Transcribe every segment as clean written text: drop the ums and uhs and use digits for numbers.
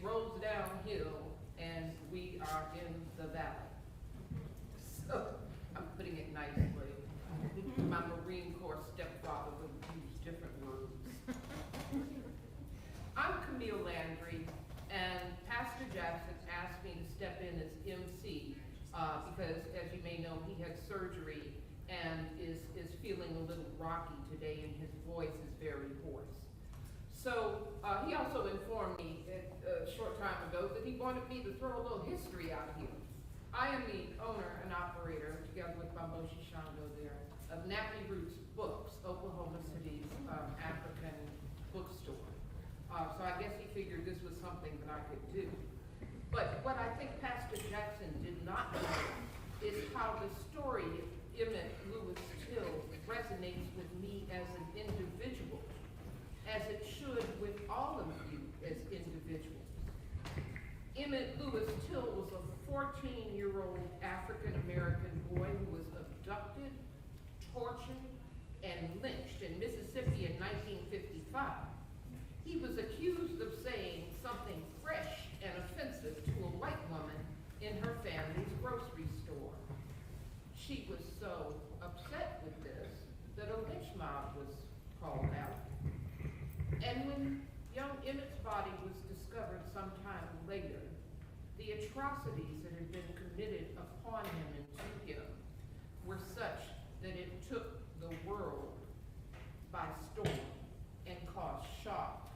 it rolls downhill and we are in the valley. So, I'm putting it nicely. My Marine Corps stepfather would use different words. I'm Camille Landry, and Pastor Jackson asked me to step in as MC because, as you may know, he had surgery and is feeling a little rocky today, and his voice is very hoarse. So he also informed me a short time ago that he wanted me to throw a little history out here. I am the owner and operator, together with Bamboshi Shando there, of Nappy Roots Books, Oklahoma City's African bookstore. So I guess he figured this was something that I could do. But what I think Pastor Jackson did not know is how the story of Emmett Lewis Till resonates with me as an individual, as it should with all of you as individuals. Emmett Lewis Till was a 14-year-old African-American boy who was abducted, tortured, and lynched in Mississippi in 1955. He was accused of saying something fresh and offensive to a white woman in her family's grocery store. She was so upset with this that a lynch mob was called out. And when young Emmett's body was discovered sometime later, the atrocities that had been committed upon him and to him were such that it took the world by storm and caused shock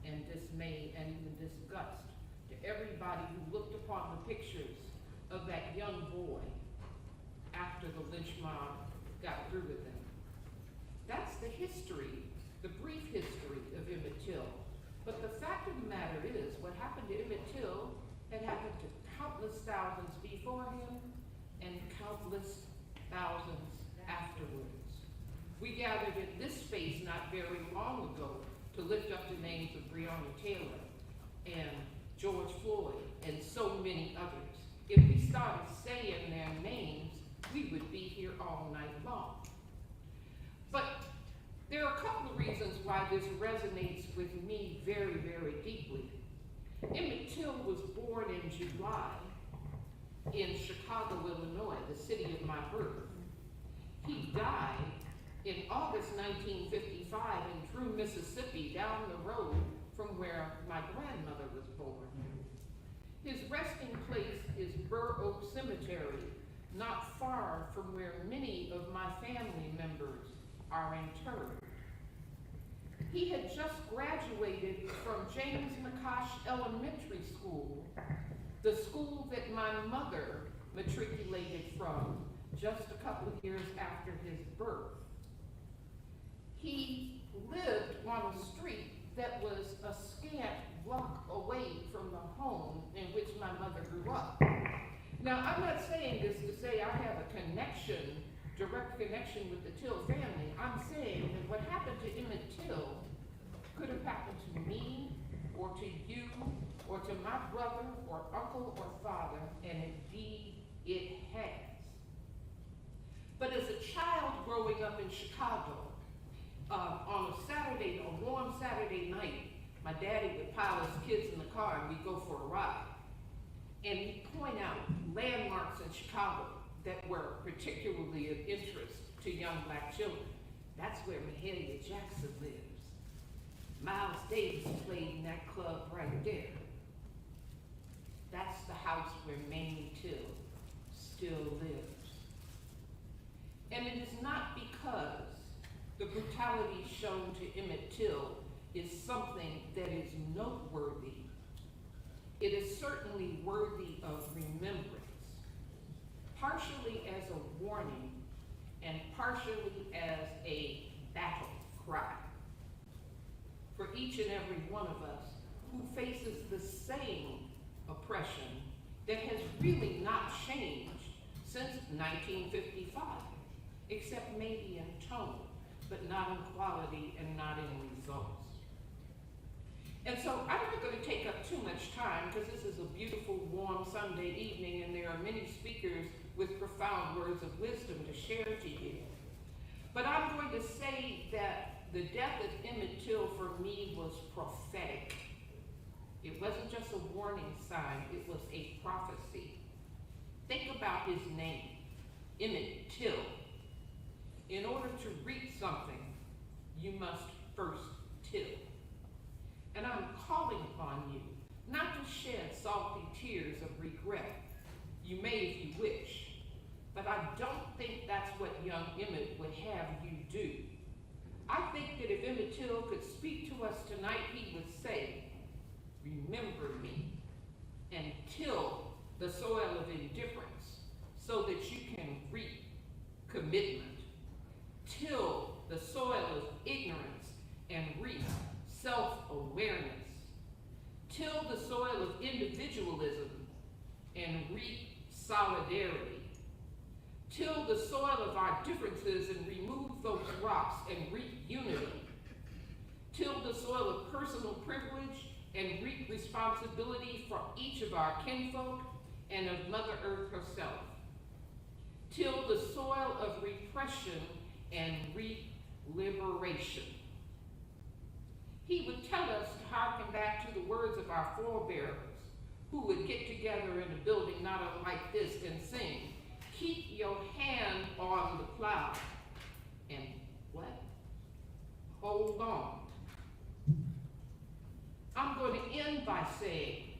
and dismay and even disgust to everybody who looked upon the pictures of that young boy after the lynch mob got through with him. That's the history, the brief history of Emmett Till. But the fact of the matter is, what happened to Emmett Till had happened to countless thousands before him and countless thousands afterwards. We gathered in this space not very long ago to lift up the names of Breonna Taylor and George Floyd and so many others. If we started saying their names, we would be here all night long. But there are a couple of reasons why this resonates with me very, very deeply. Emmett Till was born in July in Chicago, Illinois, the city of my birth. He died in August 1955 in True, Mississippi, down the road from where my grandmother was born. His resting place is Burr Oak Cemetery, not far from where many of my family members are interred. He had just graduated from James McCosh Elementary School, the school that my mother matriculated from just a couple of years after his birth. He lived on a street that was a scant block away from the home in which my mother grew up. Now, I'm not saying this to say I have a connection, direct connection with the Till family. I'm saying that what happened to Emmett Till could have happened to me, or to you, or to my brother, or uncle, or father, and indeed it has. But as a child growing up in Chicago, on a warm Saturday night, my daddy would pile us kids in the car and we'd go for a ride. And he'd point out landmarks in Chicago that were particularly of interest to young black children. That's where Mahalia Jackson lives. Miles Davis played in that club right there. That's the house where Mamie Till still lives. And it is not because the brutality shown to Emmett Till is something that is noteworthy. It is certainly worthy of remembrance, partially as a warning and partially as a battle cry for each and every one of us who faces the same oppression that has really not changed since 1955, except maybe in tone, but not in quality and not in results. And so I'm not going to take up too much time because this is a beautiful, warm Sunday evening and there are many speakers with profound words of wisdom to share to you. But I'm going to say that the death of Emmett Till for me was prophetic. It wasn't just a warning sign, it was a prophecy. Think about his name, Emmett Till. In order to reap something, you must first till. And I'm calling upon you not to shed salty tears of regret. You may if you wish, but I don't think that's what young Emmett would have you do. I think that if Emmett Till could speak to us tonight, he would say, remember me, and till the soil of indifference so that you can reap commitment. Till the soil of ignorance and reap self-awareness. Till the soil of individualism and reap solidarity. Till the soil of our differences and remove those rocks and reap unity. Till the soil of personal privilege and reap responsibility for each of our kinfolk and of Mother Earth herself. Till the soil of repression and reap liberation. He would tell us to hearken back to the words of our forebears, who would get together in a building not unlike this and sing, keep your hand on the plow, and what? Hold on. I'm going to end by saying,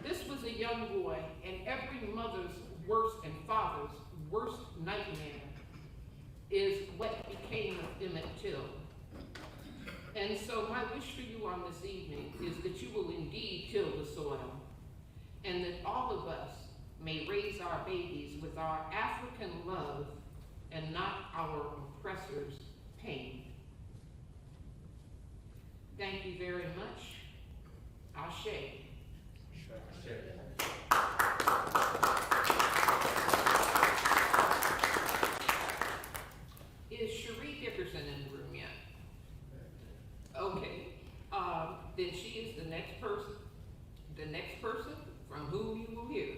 this was a young boy, and every mother's worst and father's worst nightmare is what became of Emmett Till. And so my wish for you on this evening is that you will indeed till the soil, and that all of us may raise our babies with our African love and not our oppressors' pain. Thank you very much. Ashe. Is Cherie Dickerson in the room yet? Okay. Then she is the next person from whom you will hear.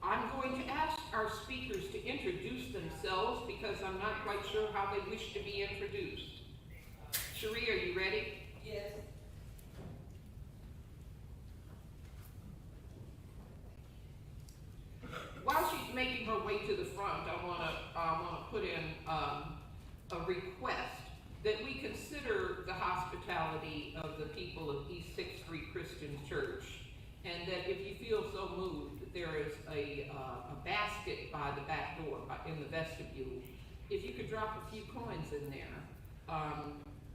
I'm going to ask our speakers to introduce themselves because I'm not quite sure how they wish to be introduced. Cherie, are you ready? Yes. While she's making her way to the front, I want to put in a request that we consider the hospitality of the people of East 6th Street Christian Church, and that if you feel so moved, there is a basket by the back door in the vestibule. If you could drop a few coins in there,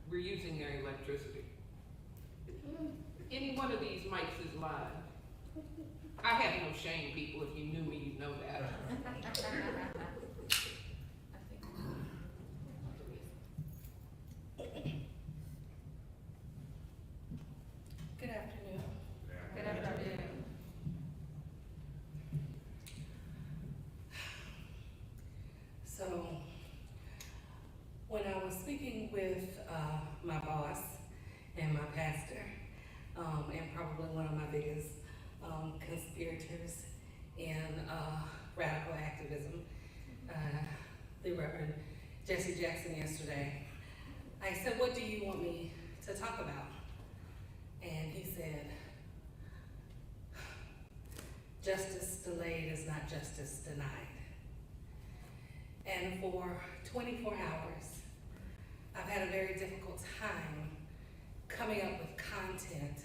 we're using their electricity. Any one of these mics is live. I have no shame, people. If you knew me, you'd know that. Good afternoon. Good afternoon. So, when I was speaking with my boss and my pastor, and probably one of my biggest conspirators in radical activism, the Reverend Jesse Jackson yesterday, I said, what do you want me to talk about? And he said, justice delayed is not justice denied. And for 24 hours, I've had a very difficult time coming up with content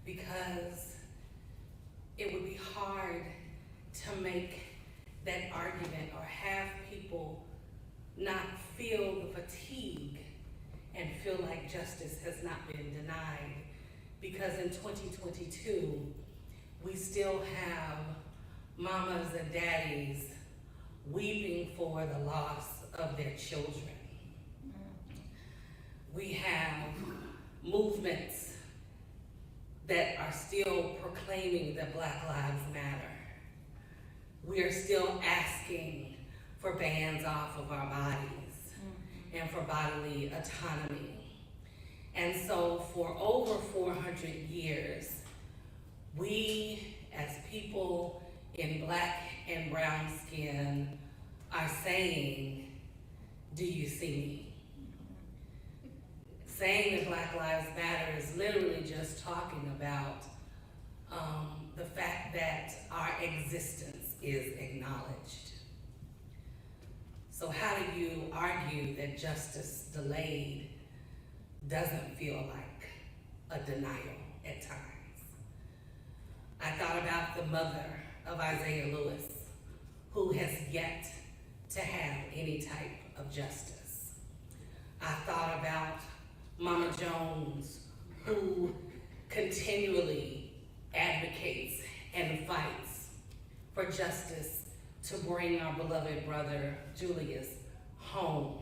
because it would be hard to make that argument or have people not feel the fatigue and feel like justice has not been denied, because in 2022, we still have mamas and daddies weeping for the loss of their children. We have movements that are still proclaiming that Black Lives Matter. We are still asking for bans off of our bodies and for bodily autonomy. And so for over 400 years, we as people in Black and brown skin are saying, do you see me? saying that Black Lives Matter is literally just talking about the fact that our existence is acknowledged. So how do you argue that justice delayed doesn't feel like a denial at times? I thought about the mother of Isaiah Lewis, who has yet to have any type of justice. I thought about Mama Jones, who continually advocates and fights for justice to bring our beloved brother Julius home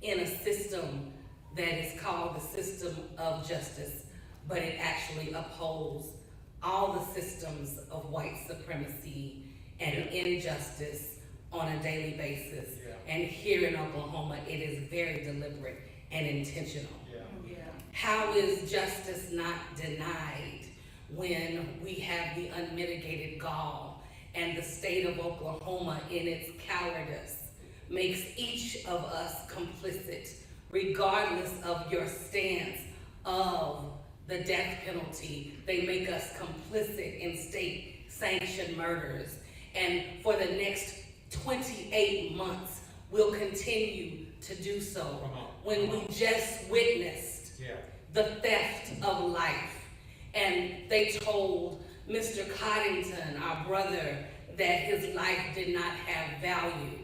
in a system that is called the system of justice, but it actually upholds all the systems of white supremacy and injustice on a daily basis. Yeah. And here in Oklahoma, it is very deliberate and intentional. Yeah. Yeah. How is justice not denied when we have the unmitigated gall and the state of Oklahoma in its cowardice makes each of us complicit, regardless of your stance of the death penalty? They make us complicit in state-sanctioned murders. And for the next 28 months, we'll continue to do so when we just witnessed the theft of life. And they told Mr. Coddington, our brother, that his life did not have value.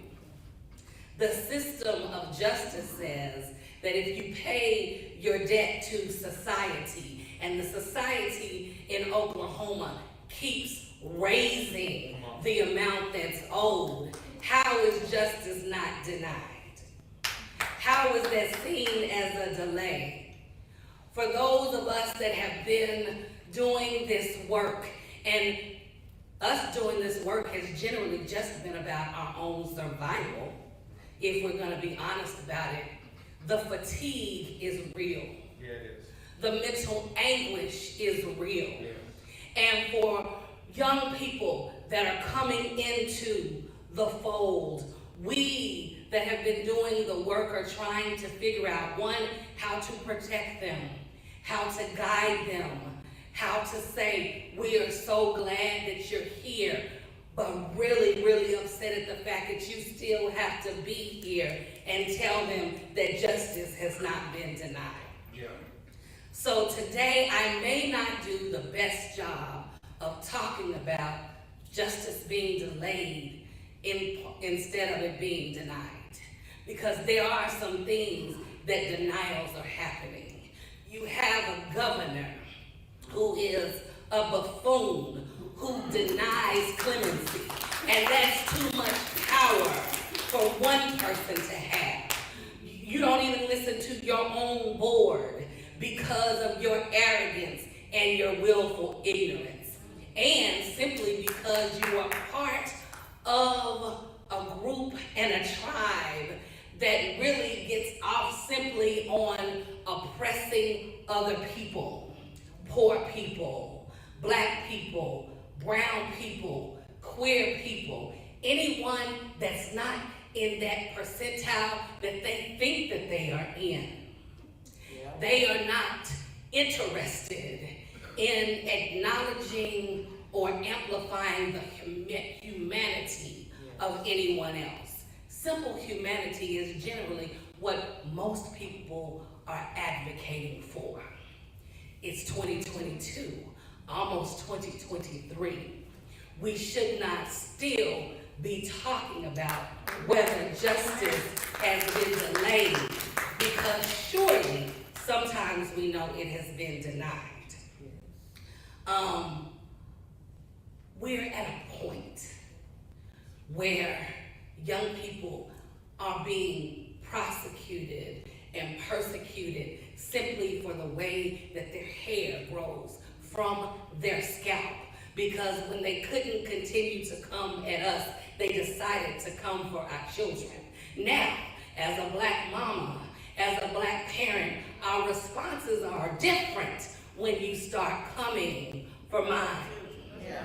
The system of justice says that if you pay your debt to society, and the society in Oklahoma keeps raising the amount that's owed, how is justice not denied? How is that seen as a delay? For those of us that have been doing this work, and us doing this work has generally just been about our own survival, if we're going to be honest about it, the fatigue is real. Yeah, it is. The mental anguish is real. Yeah. And for young people that are coming into the fold, we that have been doing the work are trying to figure out, one, how to protect them, how to guide them, how to say, we are so glad that you're here, but really, really upset at the fact that you still have to be here, and tell them that justice has not been denied. Yeah. So today, I may not do the best job of talking about justice being delayed instead of it being denied, because there are some things that denials are happening. You have a governor who is a buffoon, who denies clemency, and that's too much power for one person to have. You don't even listen to your own board because of your arrogance and your willful ignorance, and simply because you are part of a group and a tribe that really gets off simply on oppressing other people, poor people, black people, brown people, queer people, anyone that's not in that percentile that they think that they are in. Yeah. They are not interested in acknowledging or amplifying the humanity of anyone else. Simple humanity is generally what most people are advocating for. It's 2022, almost 2023. We should not still be talking about whether justice has been delayed, because surely sometimes we know it has been denied. We're at a point where young people are being prosecuted and persecuted simply for the way that their hair grows from their scalp, because when they couldn't continue to come at us, they decided to come for our children. Now, as a black mama, as a black parent, our responses are different when you start coming for mine. Yeah.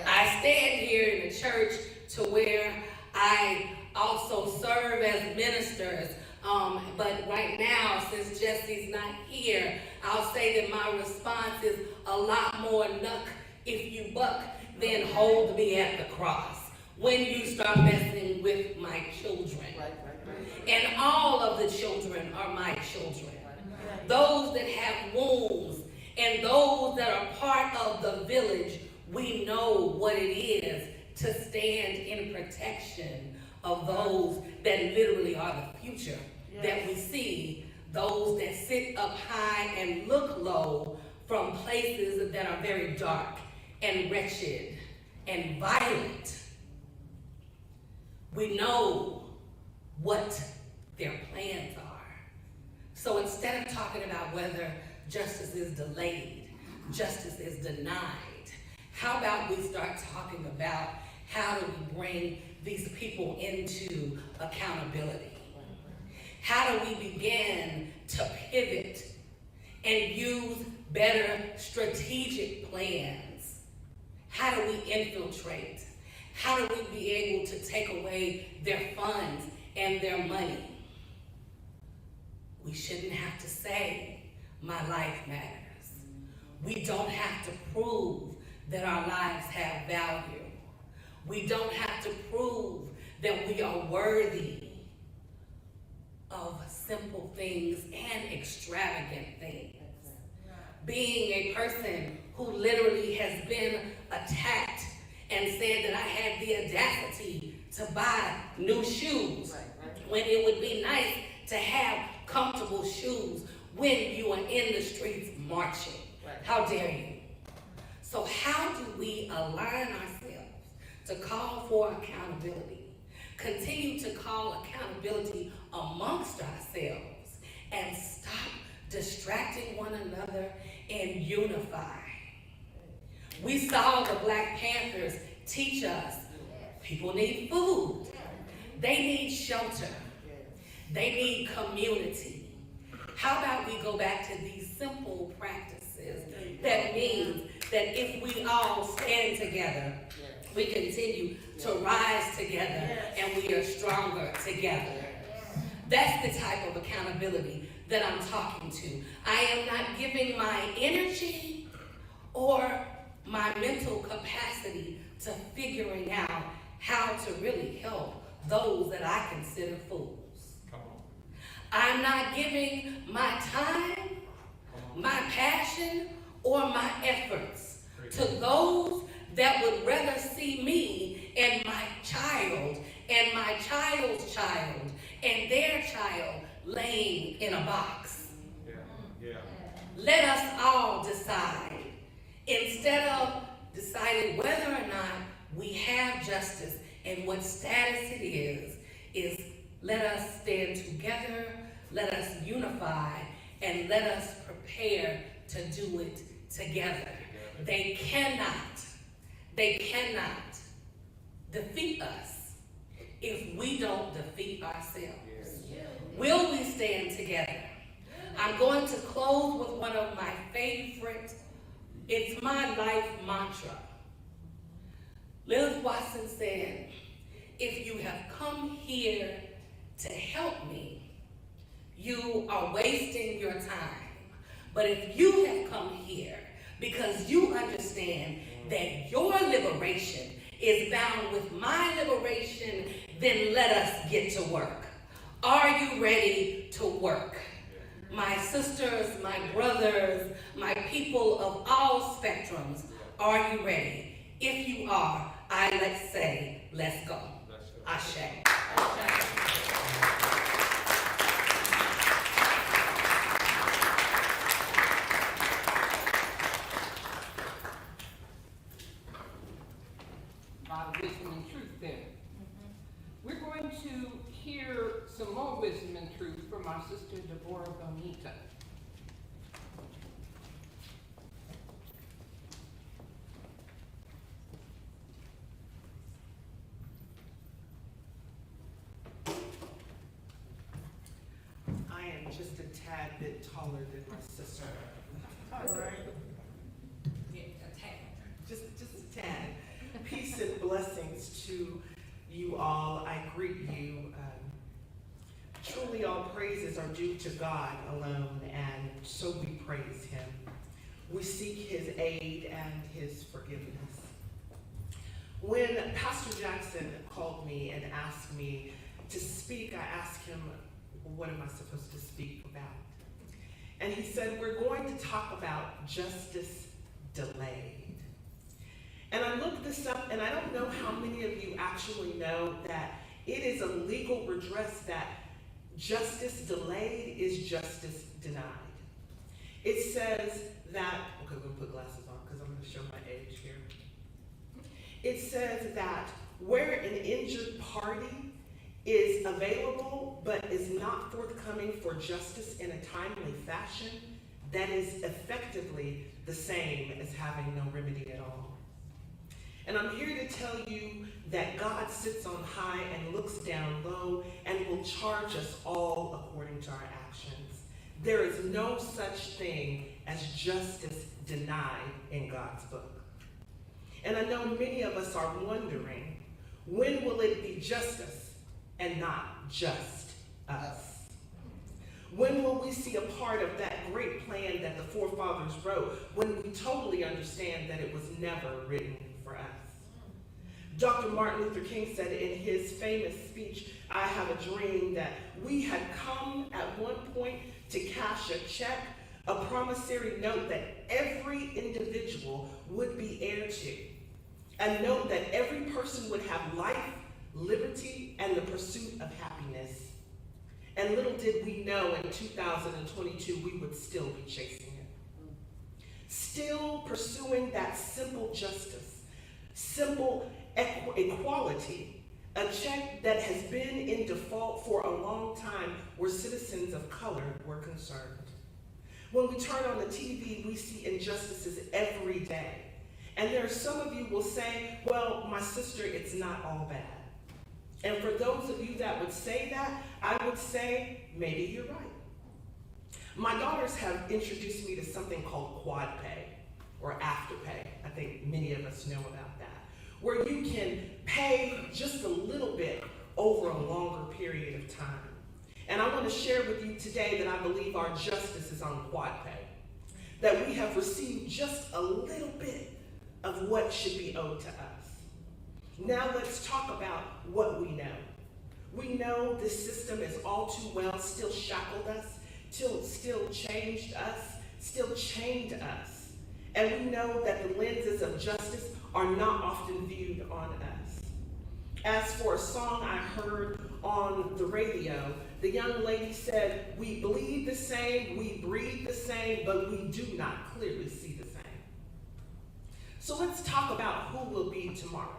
I stand here in a church to where I also serve as ministers But right now, since Jesse's not here, I'll say that my response is a lot more "nuck if you buck" than "hold me at the cross" when you start messing with my children. And all of the children are my children. Those that have wombs and those that are part of the village, we know what it is to stand in protection of those that literally are the future that we see, those that sit up high and look low from places that are very dark and wretched and violent. We know what their plans are. So instead of talking about whether justice is delayed, justice is denied, how about we start talking about how do we bring these people into accountability? How do we begin to pivot and use better strategic plans? How do we infiltrate? How do we be able to take away their funds and their money? We shouldn't have to say, "My life matters." We don't have to prove that our lives have value. We don't have to prove that we are worthy of simple things and extravagant things. Being a person who literally has been attacked and said that I had the audacity to buy new shoes when it would be nice to have comfortable shoes when you are in the streets marching. How dare you? So how do we align ourselves to call for accountability, continue to call accountability amongst ourselves, and stop distracting one another and unify? We saw the Black Panthers teach us people need food, they need shelter, they need community. How about we go back to these simple practices that means that if we all stand together, we continue to rise together and we are stronger together. That's the type of accountability that I'm talking to. I am not giving my energy or my mental capacity to figuring out how to really help those that I consider fools. I'm not giving my time, my passion, or my efforts to those that would rather see me and my child and my child's child and their child laying in a box. Let us all decide, instead of deciding whether or not we have justice and what status it is let us stand together, let us unify, and let us prepare to do it together. They cannot defeat us if we don't defeat ourselves. Will we stand together? I'm going to close with one of my favorite, it's my life mantra. Lilith Watson said, "If you have come here to help me, you are wasting your time. But if you have come here because you understand that your liberation is bound with my liberation, then let us get to work." Are you ready to work? My sisters, my brothers, my people of all spectrums, are you ready? If you are, let's say, let's go. Ashe. Wisdom and truth then. We're going to hear some more wisdom and truth from our sister Deborah Bonita. I am just a tad bit taller than my sister. All right. Yeah, a tad. Just a tad. Peace and blessings to you all. I greet you. Truly all praise due to God alone, and so we praise him. We seek his aid and his forgiveness. When Pastor Jackson called me and asked me to speak, I asked him, what am I supposed to speak about? And he said, we're going to talk about justice delayed. And I looked this up, and I don't know how many of you actually know that it is a legal redress that justice delayed is justice denied. It says that, okay, I'm gonna put glasses on because I'm gonna show my age here. It says that where an injured party is available but is not forthcoming for justice in a timely fashion, that is effectively the same as having no remedy at all. And I'm here to tell you that God sits on high and looks down low and will charge us all according to our actions. There is no such thing as justice denied in God's book. And I know many of us are wondering, when will it be justice and not just us? When will we see a part of that great plan that the forefathers wrote when we totally understand that it was never written for us? Dr. Martin Luther King said in his famous speech, I have a dream, that we had come at one point to cash a check, a promissory note that every individual would be heir to, a note that every person would have life, liberty, and the pursuit of happiness. And little did we know in 2022 we would still be chasing it. Still pursuing that simple justice, simple equality, a check that has been in default for a long time where citizens of color were concerned. When we turn on the TV, we see injustices every day. And there are some of you will say, well, my sister, it's not all bad. And for those of you that would say that, I would say, maybe you're right. My daughters have introduced me to something called quad pay or afterpay. I think many of us know about that, where you can pay just a little bit over a longer period of time. And I want to share with you today that I believe our justice is on quad pay, that we have received just a little bit of what should be owed to us. Now let's talk about what we know. We know this system is all too well still shackled us, still changed us, still chained us. And we know that the lenses of justice are not often viewed on us. As for a song I heard on the radio, the young lady said, we bleed the same, we breathe the same, but we do not clearly see the same. So let's talk about who will be tomorrow.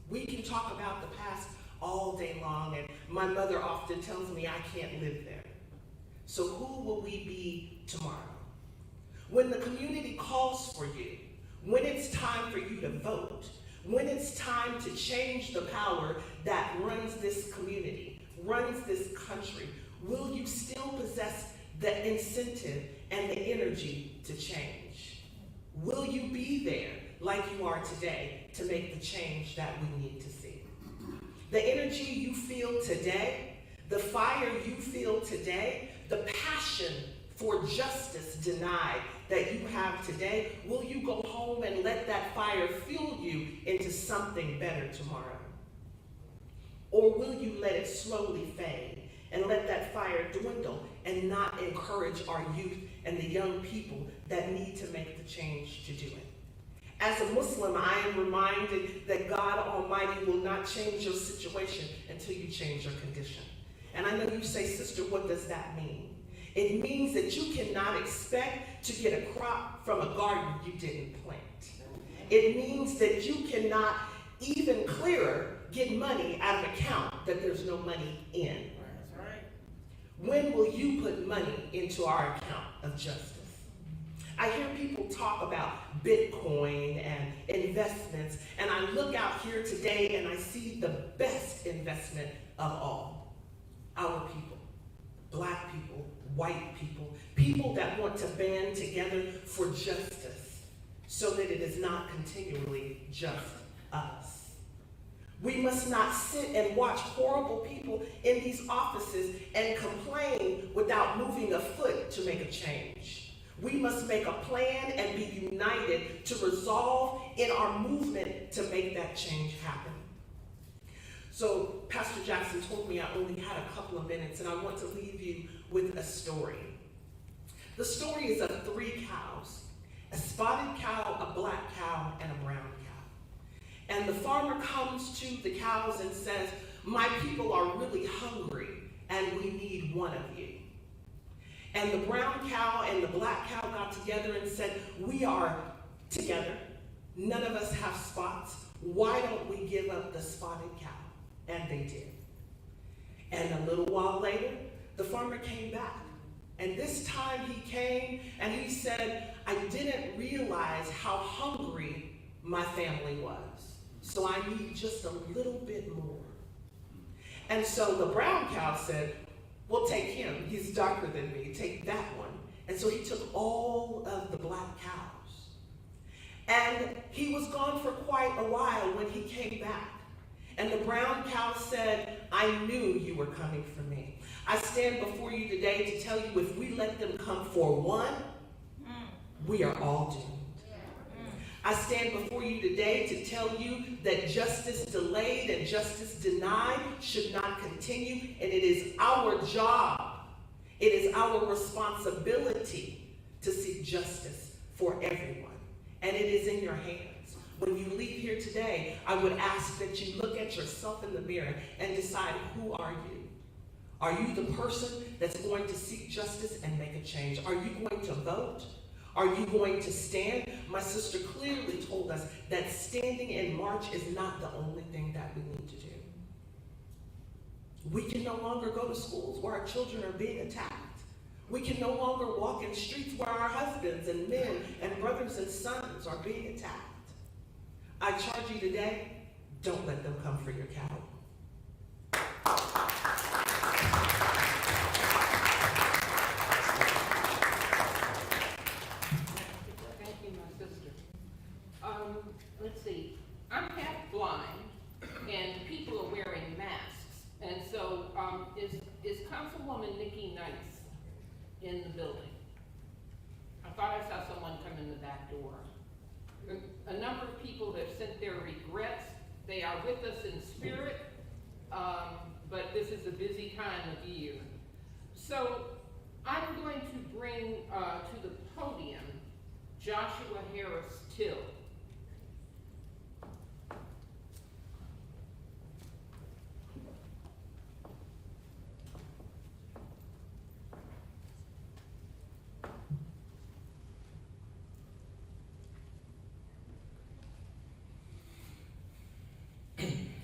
We can talk about the past all day long, and my mother often tells me I can't live there. So who will we be tomorrow? When the community calls for you, when it's time for you to vote, when it's time to change the power that runs this community, runs this country, will you still possess the incentive and the energy to change? Will you be there like you are today to make the change that we need to see? The energy you feel today, the fire you feel today, the passion for justice denied that you have today, will you go home and let that fire fuel you into something better tomorrow? Or will you let it slowly fade and let that fire dwindle and not encourage our youth and the young people that need to make the change to do it? As a Muslim, I am reminded that God Almighty will not change your situation until you change your condition. And I know you say, sister, what does that mean? It means that you cannot expect to get a crop from a garden you didn't plant. It means that you cannot even clearer get money out of an account that there's no money in. That's right. When will you put money into our account of justice? I hear people talk about Bitcoin and investments, and I look out here today and I see the best investment of all. Our people, Black people, white people, people that want to band together for justice so that it is not continually just us. We must not sit and watch horrible people in these offices and complain without moving a foot to make a change. We must make a plan and be united to resolve in our movement to make that change happen. So Pastor Jackson told me I only had a couple of minutes, and I want to leave you with a story. The story is of 3 cows, a spotted cow, a black cow, and a brown cow. And the farmer comes to the cows and says, "My people are really hungry, and we need one of you." And the brown cow and the black cow got together and said, "We are together. None of us have spots. Why don't we give up the spotted cow?" And they did. And a little while later, the farmer came back. And this time he came and he said, "I didn't realize how hungry my family was. So I need just a little bit more." And so the brown cow said, "Well, take him. He's darker than me. Take that one." And so he took all of the black cows. And he was gone for quite a while when he came back. And the brown cow said, "I knew you were coming for me. I stand before you today to tell you if we let them come for one, we are all doomed. I stand before you today to tell you that justice delayed and justice denied should not continue, and it is our job, it is our responsibility to seek justice for everyone, and it is in your hands. When you leave here today, I would ask that you look at yourself in the mirror and decide, who are you? Are you the person that's going to seek justice and make a change? Are you going to vote? Are you going to stand? My sister clearly told us that standing in March is not the only thing that we need to do. We can no longer go to schools where our children are being attacked. We can no longer walk in streets where our husbands and men and brothers and sons are being attacked. I charge you today, don't let them come for your cow. Thank you, my sister. Let's see. I'm half blind, and people are wearing masks. And so, is Councilwoman Nikki Nice in the building? I thought I saw someone come in the back door. A number of people have sent their regrets. They are with us in spirit, but this is a busy time of year. So I'm going to bring to the podium Joshua Harris Till.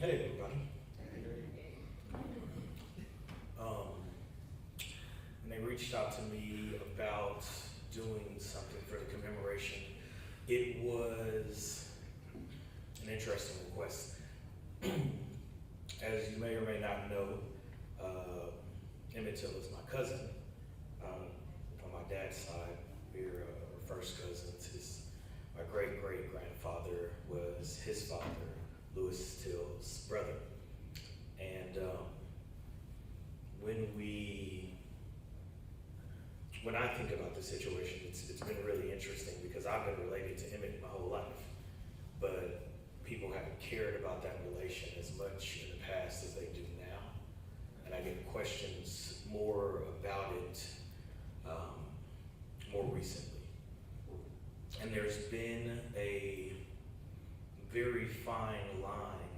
Hey everybody. And they reached out to me about doing something for the commemoration. It was an interesting request. As you may or may not know, Emmett Lewis is my cousin. On my dad's side, we're first cousins. My great-great-grandfather was his father, Lewis Till's brother. And when I think about the situation, it's been really interesting because I've been related to Emmett my whole life, but people haven't cared about that relation as much in the past as they do now. And I get questions more about it more recently. And there's been a very fine line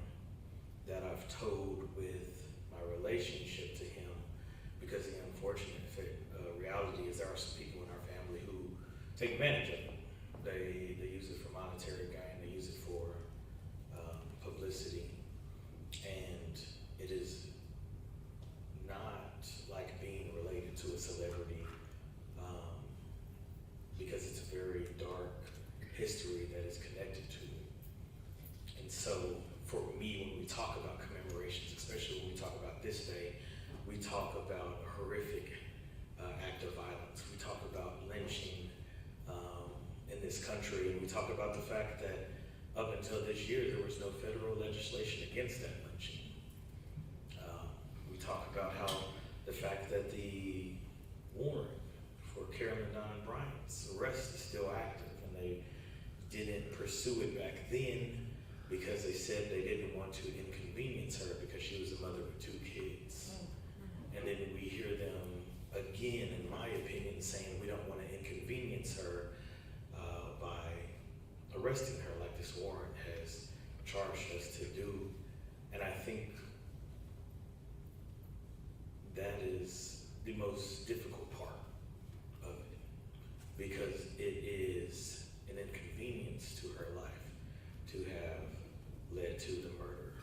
that I've told with my relationship to him, because the unfortunate reality is there are some people in our family who take advantage of it. They use it for monetary gain, they use it for publicity, and it is not like being related to a celebrity, because it's a very dark history that is connected to it. And so for me, when we talk about commemorations, especially when we talk about this day, we talk about a horrific act of violence. We talk about lynching in this country, and we talk about the fact that up until this year, there was no federal legislation against that lynching. We talk about how the fact that the warrant for Carolyn Don Bryant's arrest is still active, and they didn't pursue it back then because they said they didn't want to inconvenience her because she was a mother with 2 kids. And then we hear them again, in my opinion, saying we don't want to inconvenience her by arresting her like this warrant has charged us to do. And I think that is the most difficult part of it, because it is an inconvenience to her life to have led to the murder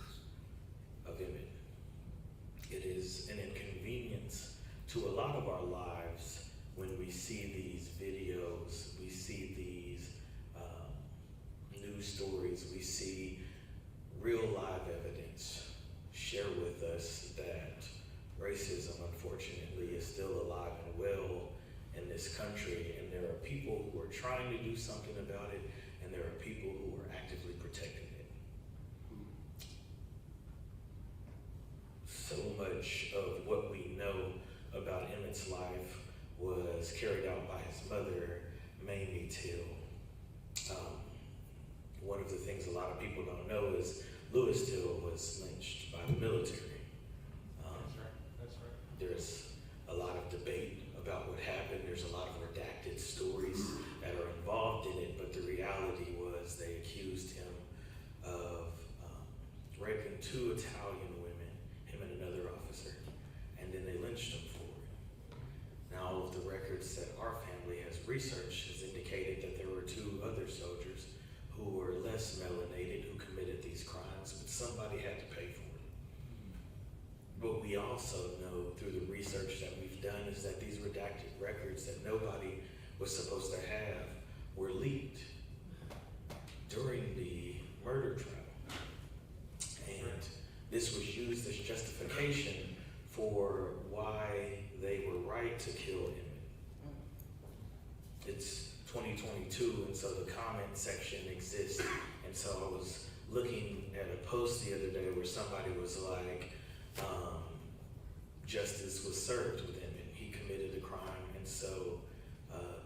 of Emmett. It is an inconvenience to a lot of our lives when we see these videos, we see these news stories, we see real live evidence share with us that racism, unfortunately, is still alive and well in this country, and there are people who are trying to do something about it, and there are people who are actively protecting it. So much of what we know about Emmett's life was carried out by his mother, Mamie Till. One of the things a lot of people don't know is Lewis Till was lynched by the military. That's right. There's a lot of debate about what happened. There's a lot of redacted stories that are involved in it, but the reality was they accused him of raping 2 Italian women, him and another officer, and then they lynched him for it. Now, all of the records that our family has researched has indicated that there were 2 other soldiers who were less melanated who committed these crimes, but somebody had to pay for it. What we also know through the research that we've done is that these redacted records that nobody was supposed to have were leaked during the murder trial. And this was used as justification for why they were right to kill Emmett. It's 2022, and so the comment section exists. And so I was looking at a post the other day where somebody was like, justice was served with Emmett. He committed a crime, and so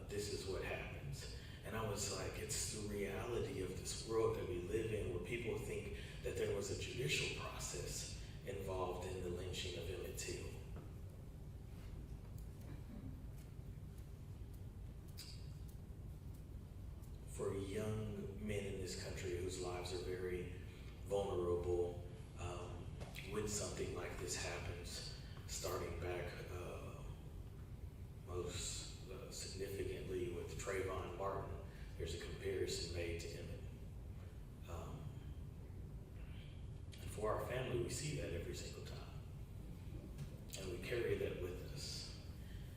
this is what happens. And I was like, it's the reality of this world that we live in, where people think that there was a judicial process involved in the lynching of Emmett Till. For young men in this country whose lives are very vulnerable, when something like this happens, starting back most significantly with Trayvon Martin, there's a comparison made to Emmett. And for our family, we see that every single time. And we carry that with us.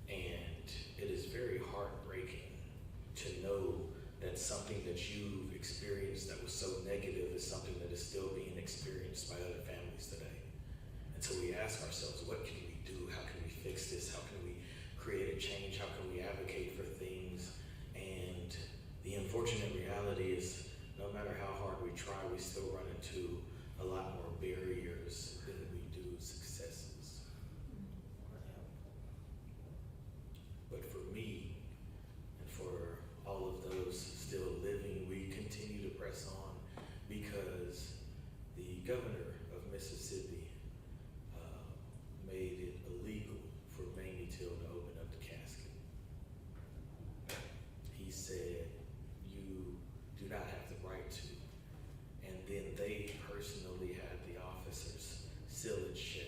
And it is very heartbreaking to know that something that you've experienced that was so negative is something that is still being experienced by other families today. And so we ask ourselves, what can we do? How can we fix this? How can we create a change? How can we advocate for things? And the unfortunate reality is, no matter how hard we try, we still run into a lot more barriers than we do successes. But for me, and for all of those still living, we continue to press on because the governor of Mississippi made it illegal for Mamie Till to open up the casket. He said, you do not have the right to. And then they personally had the officers seal it shut.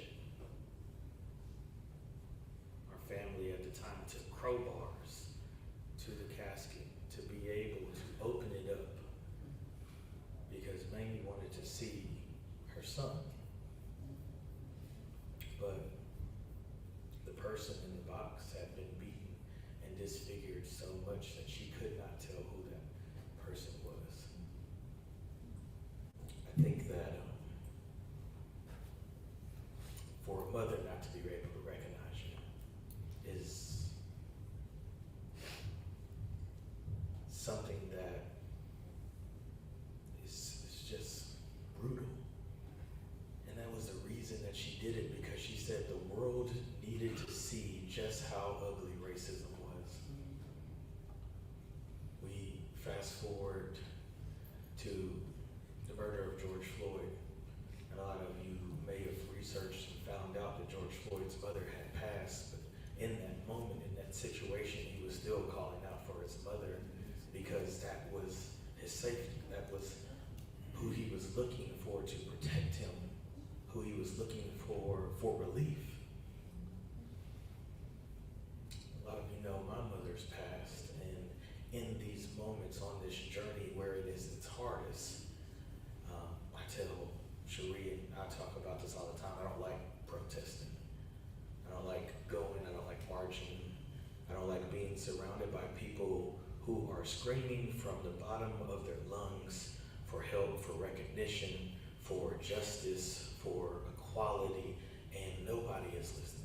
Our family at the time took crowbars to the casket to be able to open it up because Mamie wanted to see her son. But the person in the box had been beaten and disfigured so much that she could not tell who that person was. I think that for a mother not to be able to recognize you is something that is forward to the murder of George Floyd. And a lot of you may have researched and found out that George Floyd's mother had passed, but in that moment, in that situation, he was still calling out for his mother because that was his safety. That was who he was looking for to protect him, who he was looking for relief. A lot of you know my mother's passed, and in these moments on this journey where it is its hardest, I tell Cherie, and I talk about this all the time, I don't like protesting. I don't like going, I don't like marching. I don't like being surrounded by people who are screaming from the bottom of their lungs for help, for recognition, for justice, for equality, and nobody is listening.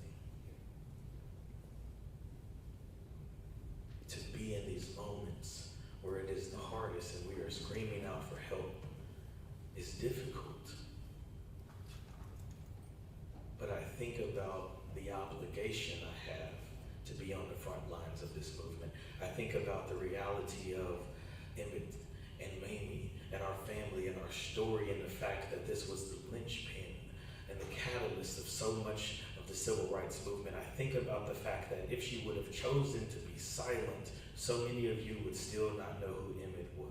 To be in these moments where it is the hardest and we are screaming out for help is difficult. But I think about the obligation I have to be on the front lines of this movement. I think about the reality of Emmett and Mamie and our family and our story, and the fact that this was the linchpin and the catalyst of so much of the civil rights movement. I think about the fact that if she would have chosen to be silent, so many of you would still not know who Emmett was.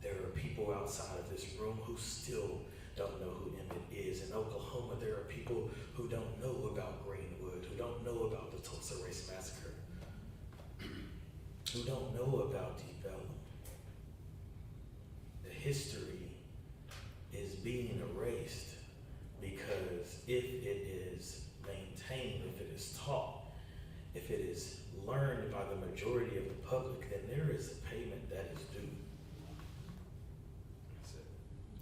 There are people outside of this room who still don't know who Emmett is. In Oklahoma, there are people who don't know about Greenwood, who don't know about the Tulsa Race Massacre, who don't know about Deep Ellum. The history is being erased because if it is maintained, if it is taught, if it is learned by the majority of the public, then there is a payment that is due.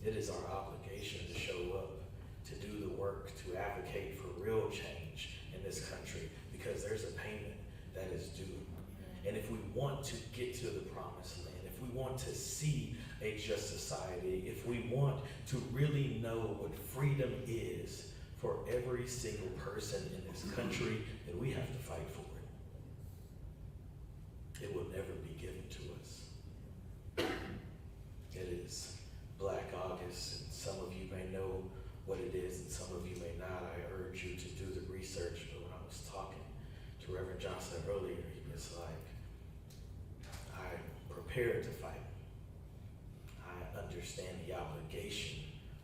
It is our obligation to show up, to do the work, to advocate for real change in this country, because there's a payment that is due. And if we want to get to the promised land, if we want to see a just society, if we want to really know what freedom is for every single person in this country, then we have to fight for it. It will never be given to us. It is Black August, and some of you may know what it is, and some of you may not. I urge you to do the research, but when I was talking to Reverend Johnson earlier, he was like, I'm prepared to fight. I understand the obligation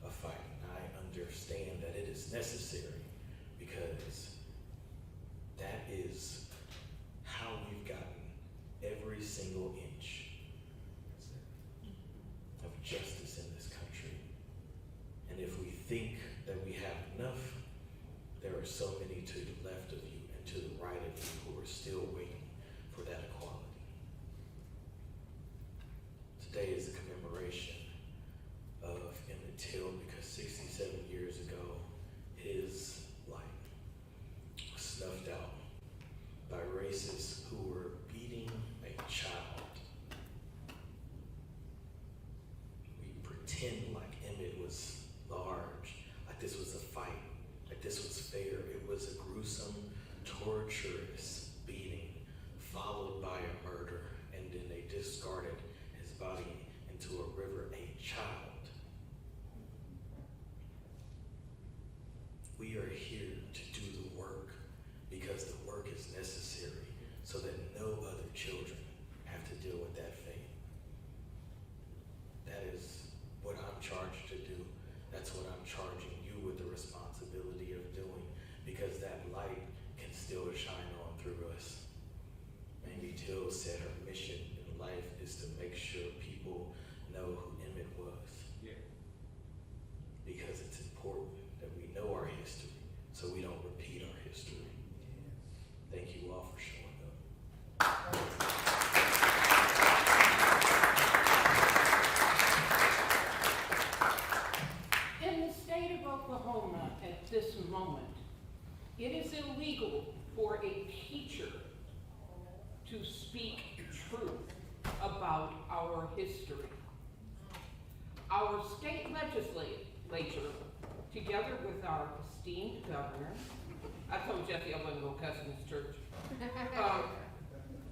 of fighting. I understand that it is necessary, because that is how we've gotten every single inch of justice in this country. And if we think that we have enough, there are so many to the left of you and to the right of you who are still waiting for that equality. Today is a commemoration of Emmett Till, because 67 years ago, his life was snuffed out by racists who were beating a child. We pretend like Emmett was large, like this was a fight, like this was fair. It was a gruesome, torturous beating, followed by a murder, and then they discarded his body into a river. A child. We are here to do the work because the work is necessary so that no other children have to deal with that fate. That is what I'm charged to do. That's what I'm charging you with the responsibility of doing, because that light can still shine on through us. Mamie Till said her mission in life is to make sure people know who Emmett was. Yeah. Because it's important that we know our history so we don't repeat our history. Thank you all for showing up. In the state of Oklahoma at this moment, it is illegal for a teacher to speak truth about our history. Our state legislature, together with our esteemed governor, I told Jesse I wasn't going to cuss in his church,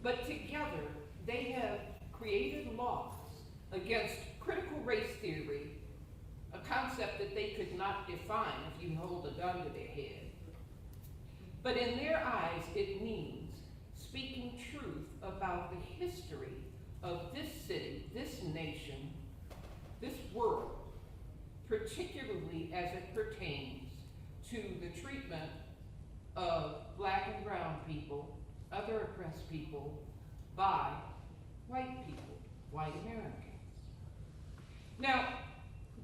but together they have created laws against critical race theory, a concept that they could not define if you hold a gun to their head. But in their eyes, it means speaking truth about the history of this city, this nation, this world, particularly as it pertains to the treatment of Black and brown people, other oppressed people, by white people, white Americans. Now,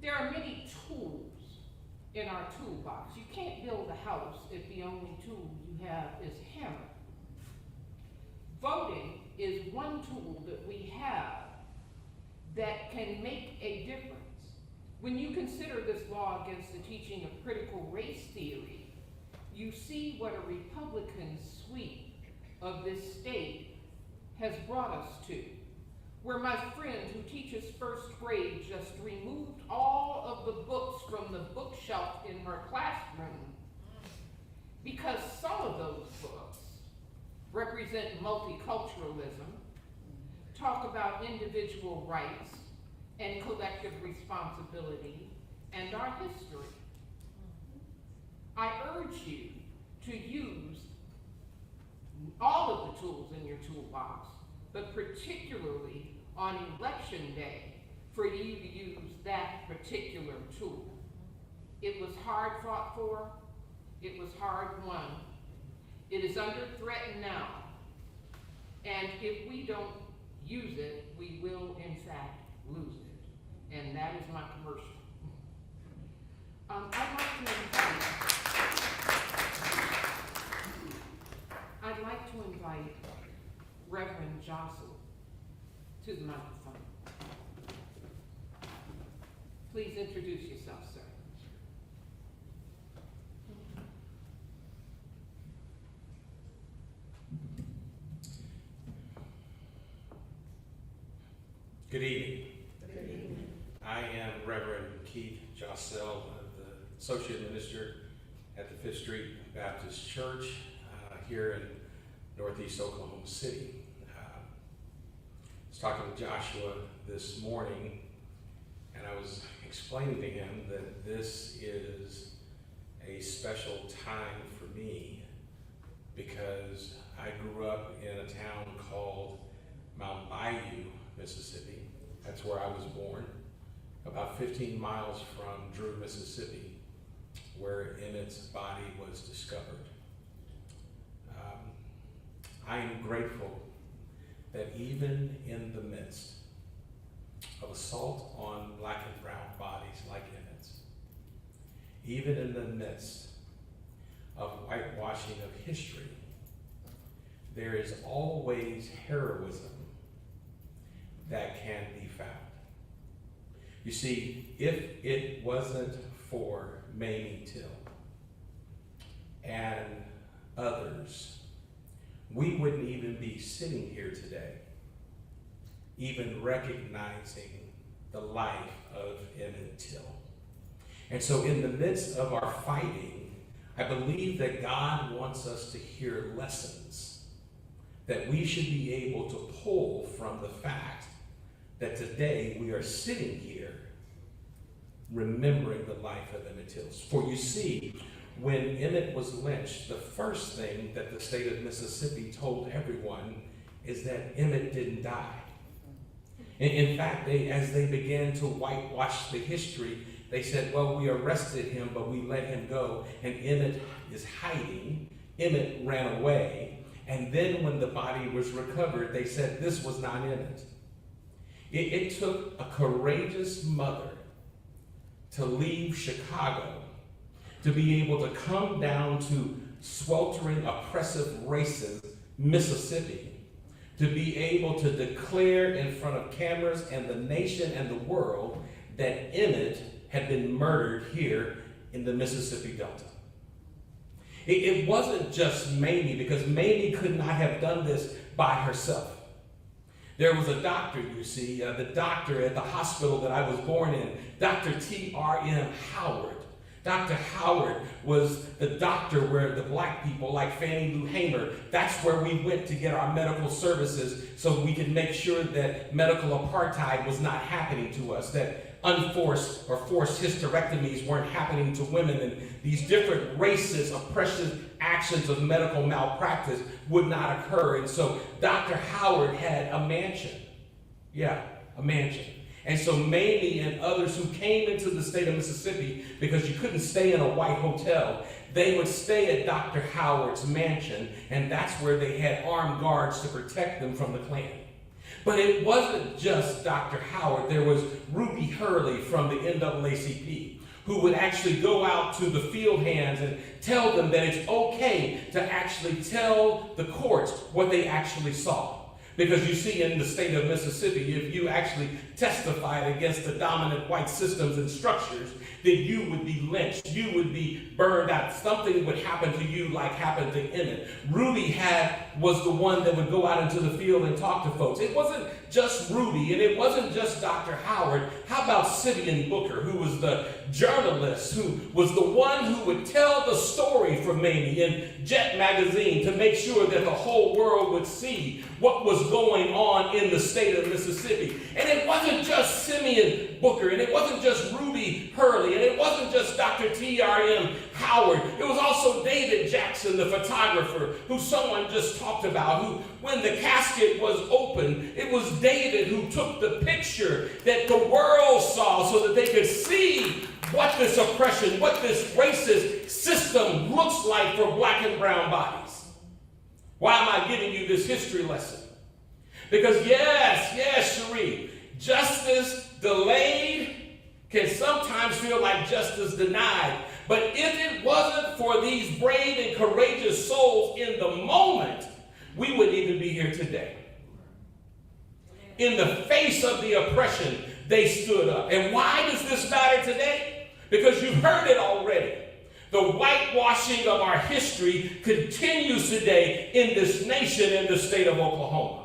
there are many tools in our toolbox. You can't build a house if the only tool you have is a hammer. Voting is one tool that we have that can make a difference. When you consider this law against the teaching of critical race theory, you see what a Republican sweep of this state has brought us to, where my friend who teaches first grade just removed all of the books from the bookshelf in her classroom because some of those books represent multiculturalism, talk about individual rights and collective responsibility, and our history. I urge you to use all of the tools in your toolbox, but particularly on election day, for you to use that particular tool. It was hard fought for, it was hard won. It is under threat now, and if we don't use it, we will in fact lose it. And that is my commercial. I'd like to invite Reverend Jocelyn to the microphone. Please introduce yourself, sir. Good evening. Good evening. I am Reverend Keith Jossell, the Associate Minister at the Fifth Street Baptist Church here in Northeast Oklahoma City. I was talking to Joshua this morning, and I was explaining to him that this is a special time for me because I grew up in a town called Mount Bayou, Mississippi. That's where I was born, about 15 miles from Drew, Mississippi, where Emmett's body was discovered. I am grateful that even in the midst of assault on Black and brown bodies like Emmett's, even in the midst of whitewashing of history, there is always heroism that can be found. You see, if it wasn't for Mamie Till and others, we wouldn't even be sitting here today, even recognizing the life of Emmett Till. And so in the midst of our fighting, I believe that God wants us to hear lessons that we should be able to pull from the fact that today we are sitting here remembering the life of Emmett Till. For you see, when Emmett was lynched, the first thing that the state of Mississippi told everyone is that Emmett didn't die. In fact, as they began to whitewash the history, they said, well, we arrested him, but we let him go, and Emmett is hiding. Emmett ran away, and then when the body was recovered, they said this was not Emmett. It took a courageous mother to leave Chicago to be able to come down to sweltering, oppressive, racist Mississippi, to be able to declare in front of cameras and the nation and the world that Emmett had been murdered here in the Mississippi Delta. It wasn't just Mamie, because Mamie could not have done this by herself. There was a doctor, you see, the doctor at the hospital that I was born in, Dr. T.R.M. Howard, Dr. Howard was the doctor where the black people, like Fannie Lou Hamer, that's where we went to get our medical services so we could make sure that medical apartheid was not happening to us, that unforced or forced hysterectomies weren't happening to women, and these different racist, oppressive actions of medical malpractice would not occur. And so Dr. Howard had a mansion. Yeah, a mansion. And so Mamie and others who came into the state of Mississippi, because you couldn't stay in a white hotel, they would stay at Dr. Howard's mansion, and that's where they had armed guards to protect them from the Klan. But it wasn't just Dr. Howard. There was Ruby Hurley from the NAACP, who would actually go out to the field hands and tell them that it's okay to actually tell the courts what they actually saw. Because you see, in the state of Mississippi, if you actually testified against the dominant white systems and structures, then you would be lynched. You would be burned out. Something would happen to you like happened to Emmett. Ruby was the one that would go out into the field and talk to folks. It wasn't just Ruby, and it wasn't just Dr. Howard. How about Simeon Booker, who was the journalist, who was the one who would tell the story for Mamie in Jet magazine to make sure that the whole world would see what was going on in the state of Mississippi. And it wasn't just Simeon Booker, and it wasn't just Ruby Hurley, and it wasn't just Dr. T.R.M. Howard. It was also David Jackson, the photographer, who someone just talked about, who, when the casket was open, it was David who took the picture that the world saw so that they could see what this oppression, what this racist system looks like for black and brown bodies. Why am I giving you this history lesson? Because yes, Cherie, justice delayed can sometimes feel like justice denied. But if it wasn't for these brave and courageous souls in the moment, we wouldn't even be here today. In the face of the oppression, they stood up. And why does this matter today? Because you've heard it already. The whitewashing of our history continues today in this nation, in the state of Oklahoma.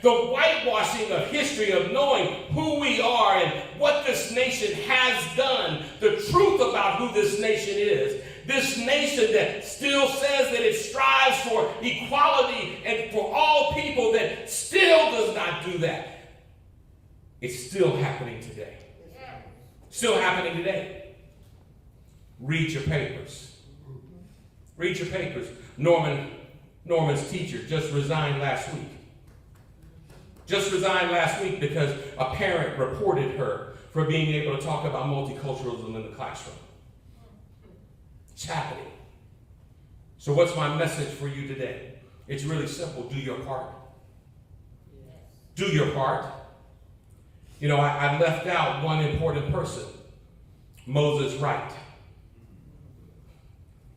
The whitewashing of history, of knowing who we are and what this nation has done, the truth about who this nation is. This nation that still says that it strives for equality and for all people, that still does not do that. It's still happening today. Still happening today. Read your papers. Read your papers. Norman's teacher just resigned last week. Just resigned last week because a parent reported her for being able to talk about multiculturalism in the classroom. It's happening. So what's my message for you today? It's really simple. Do your part. Do your part. You know, I left out one important person. Moses Wright.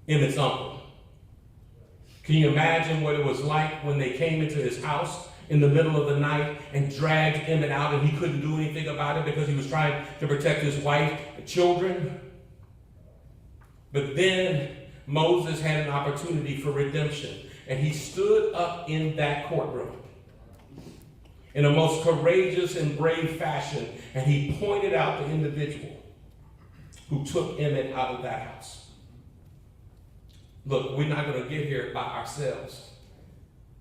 Emmett's uncle. Can you imagine what it was like when they came into his house in the middle of the night and dragged Emmett out, and he couldn't do anything about it because he was trying to protect his wife and children? But then Moses had an opportunity for redemption, and he stood up in that courtroom in a most courageous and brave fashion, and he pointed out the individual who took Emmett out of that house. Look, we're not going to get here by ourselves.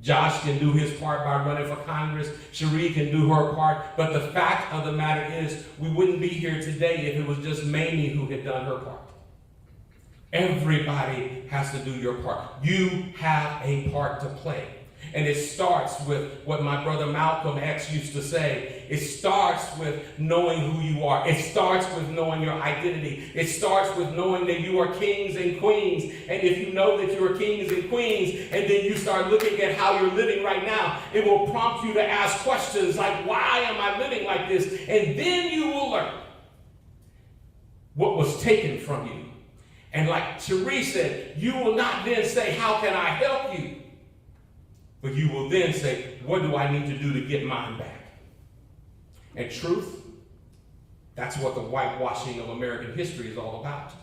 Josh can do his part by running for Congress. Cherie can do her part. But the fact of the matter is, we wouldn't be here today if it was just Mamie who had done her part. Everybody has to do your part. You have a part to play. And it starts with what my brother Malcolm X used to say. It starts with knowing who you are. It starts with knowing your identity. It starts with knowing that you are kings and queens. And if you know that you are kings and queens, and then you start looking at how you're living right now, it will prompt you to ask questions like, why am I living like this? And then you will learn what was taken from you. And like Cherie said, you will not then say, how can I help you? But you will then say, what do I need to do to get mine back? And truth, that's what the whitewashing of American history is all about.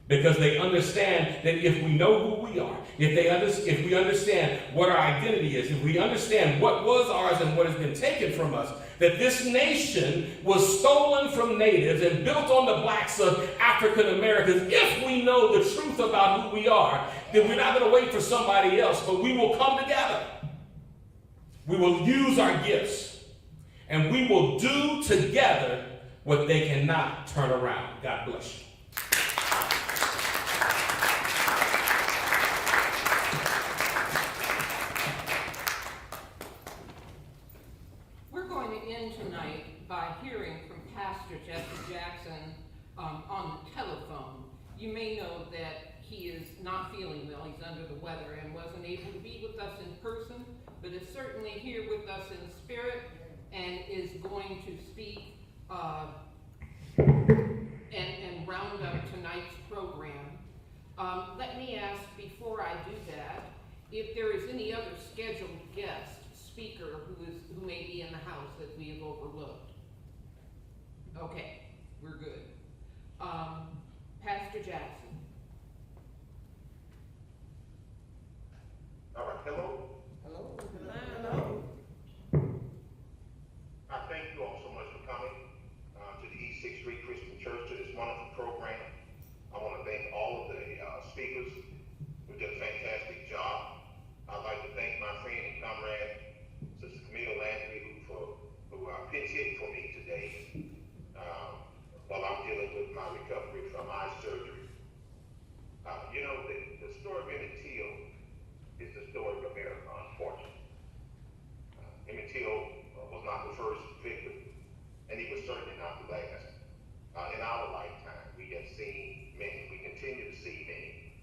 Because they understand that if we know who we are, if we understand what our identity is, if we understand what was ours and what has been taken from us, that this nation was stolen from natives and built on the backs of African Americans, if we know the truth about who we are, then we're not going to wait for somebody else, but we will come together. We will use our gifts, and we will do together what they cannot turn around. God bless you. By hearing from Pastor Jesse Jackson on the telephone. You may know that he is not feeling well. He's under the weather and wasn't able to be with us in person, but is certainly here with us in spirit and is going to speak and round up tonight's program. Let me ask, before I do that, if there is any other scheduled guest speaker who may be in the house that we have overlooked. Okay, we're good. Pastor Jackson. All right, hello. Hello. Hello. I thank you all so much for coming to the ESSCC Christian Church, to this wonderful program. I want to thank all of the speakers who did a fantastic job. I'd like to thank my friend and comrade, Sister Camille Landry, who pinch hit for me today while I'm dealing with my recovery from eye surgery. The story of Emmett Till is the story of America, unfortunately. Emmett Till was not the first victim, and he was certainly not the last. In our lifetime, we have seen many. We continue to see many.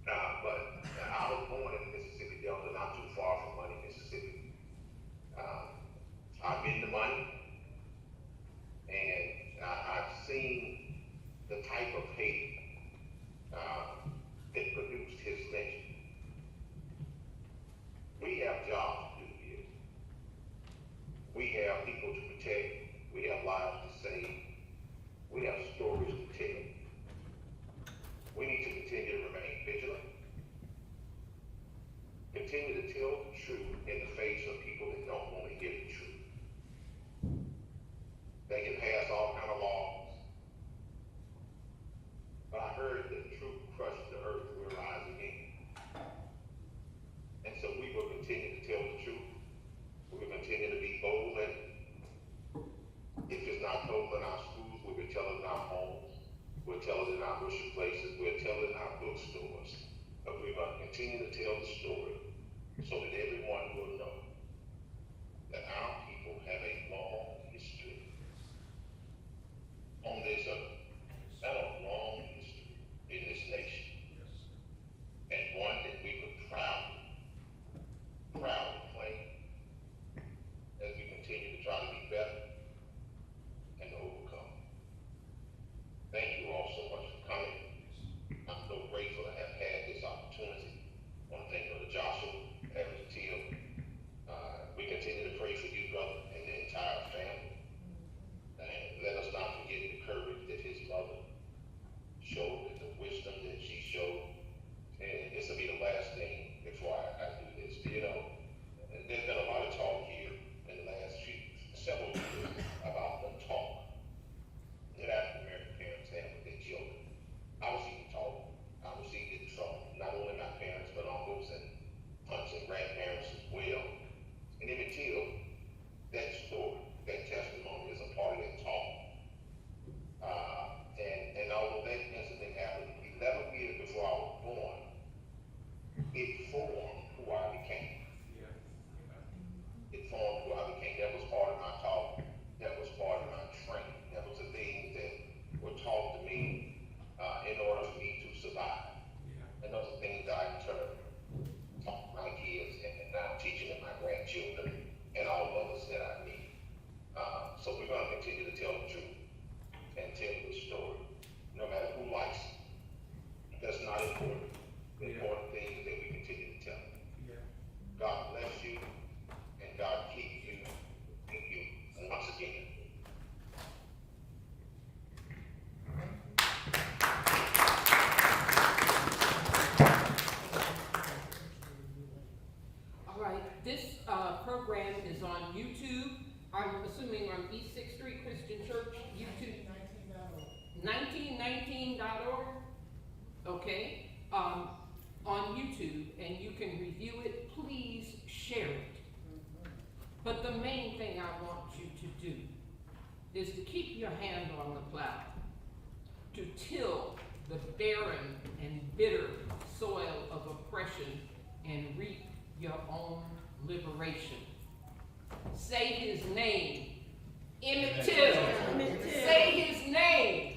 But I was born in the Mississippi Delta, not too far from Money, Mississippi. I've been to Money, and I've seen the type of hate that produced his lynching. We have jobs to do here. We have people to protect. We have lives to save. We have stories to tell. We need to continue to remain vigilant. Continue to tell the truth in the face of people that don't want to hear the truth. They can pass all kind of laws. But I heard that truth crushed the earth will rise again. And so we will continue to tell the truth. We will continue to be bold, and if it's not told in our schools, we will tell it in our homes. We'll tell it in our worship places. We'll tell it in our bookstores. But we will continue to tell the story so that everyone will know that our people have a long history on this earth, and a long history in this nation, and one that we could proudly claim as we continue to try to be better and to overcome. Thank you all so much for coming. I'm so grateful to have had this opportunity, I'm assuming on East Sixth Street Christian Church, YouTube. 1919.org. Okay, on YouTube, and you can review it. Please share it. But the main thing I want you to do is to keep your hand on the plow, to till the barren and bitter soil of oppression and reap your own liberation. Say his name. Emmett Till. Say his name.